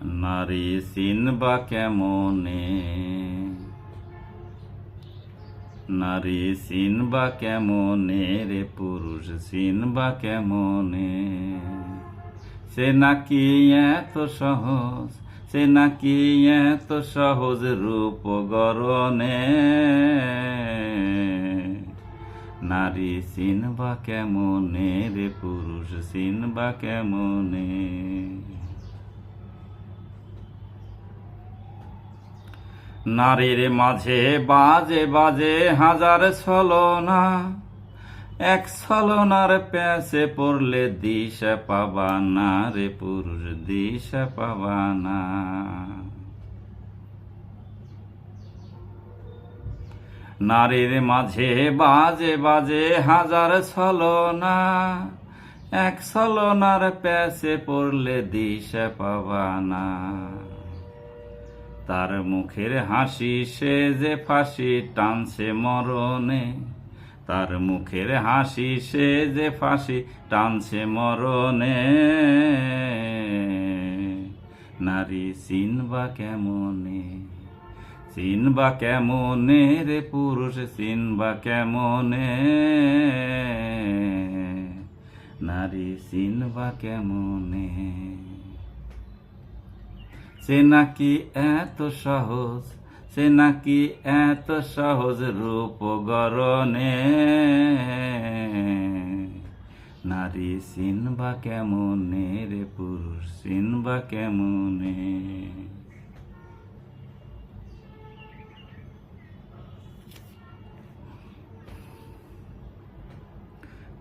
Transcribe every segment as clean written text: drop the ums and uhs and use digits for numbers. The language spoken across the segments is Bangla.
নারী চিনবা কেমনে, নারী চিনবা কেমনে রে পুরুষ চিনবা কেমনে। সে নাকি এত সহজ, সে নাকি এত সহজ রূপ গড়নে। নারী চিনবা কেমনে রে পুরুষ চিনবা কেমনে। নারীর মাঝে বাজে বাজে হাজার ছলনা, এক ছলনার প্যাসে পড়লে দিশা পাবা না রে পুরুষ দিশা পাবা না। নারীর মাঝে বাজে বাজে হাজার ছলনা, এক ছলনার প্যাসে পড়লে দিশা পাবা না। তার মুখের হাসি সে যে ফাঁসি টানছে মরণে, তার মুখের হাসি সে যে ফাঁসি টানছে মরণে। নারী চিনবা কেমনে, চিনবা কেমনে রে পুরুষ চিনবা কেমনে। নারী চিনবা কেমনে। সে নাকি এত সহজ, সে নাকি এত সহজ রূপ গড়নে। নারী চিনবা কেমনে রে পুরুষ চিনবা কেমনে।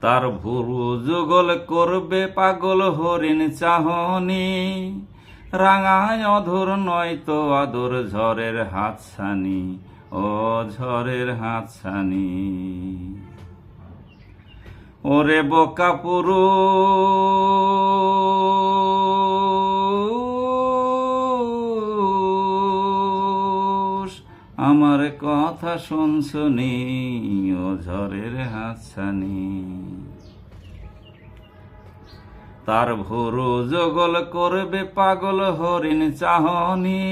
তার ভুরু যুগল করবে পাগল হরিণ চাহনি, রাঙায় অধর নয়তো আদর ঝড়ের হাতছানি, ও ঝড়ের হাতছানি। ওরে বোকা পুরুষ আমার কথা শুনছনি, ও ঝড়ের হাতছানি। তার ভুরু যুগল করবে পাগল হরিণ চাহনি,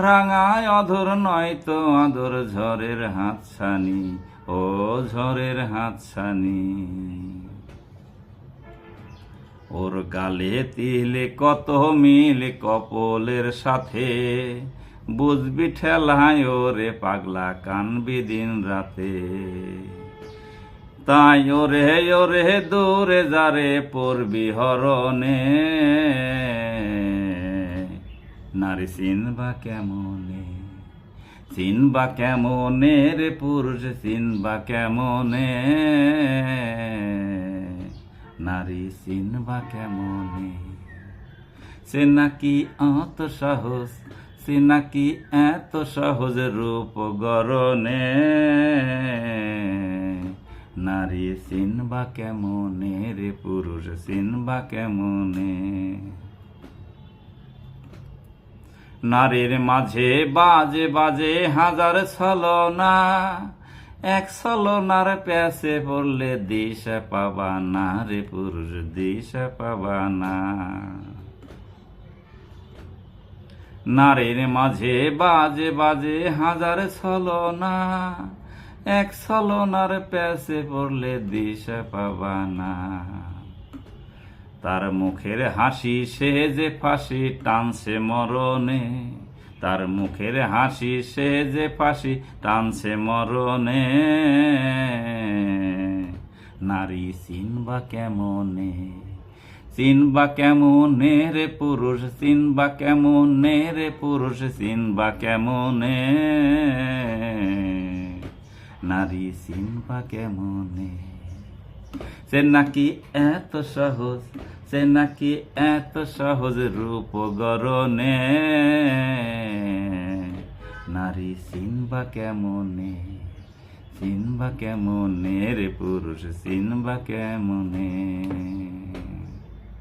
রাঙায় অধর নয়তো আদর ঝড়ের হাতছানি, ও ঝড়ের হাতছানি। ওর গালে তিলে কত মিল কপলের সাথে, বুঝবি ঠেলায় ওরে পাগলা কানবি দিন রাতে। তাই ওরে ওরে দূরে যারে পড়বি হরণে। নারী চিনবা কেমনে, চিনবা কেমনে রে পুরুষ চিনবা কেমনে। নারী চিনবা কেমনে। সে নাকি এত সহজ, সে নাকি এত সহজ রূপ গড়নে। নারী চিনবা কেমনে রে পুরুষ চিনবা কেমনে। নারীর মাঝে বাজে বাজে হাজার ছলনা, এক ছলনার প্যাসে পড়লে দিশা পাবা না রে পুরুষ দিশা পাবা না। নারীর মাঝে বাজে বাজে হাজার ছলনা, এক ছলনার প্যাসে পড়লে দিশা পাবা না। তার মুখের হাসি সে যে ফাঁসি টানছে মরণে, তার মুখের হাসি সে যে ফাঁসি টানছে মরণে। নারী চিনবা কেমনে, চিনবা কেমনে রে পুরুষ চিনবা কেমনে রে পুরুষ চিনবা কেমনে। নারী চিনবা কেমনে। সে নাকি এত সহজ, সে নাকি এত সহজ রূপ গড়নে। নারী চিনবা কেমনে, চিনবা কেমনে রে পুরুষ চিনবা কেমনে।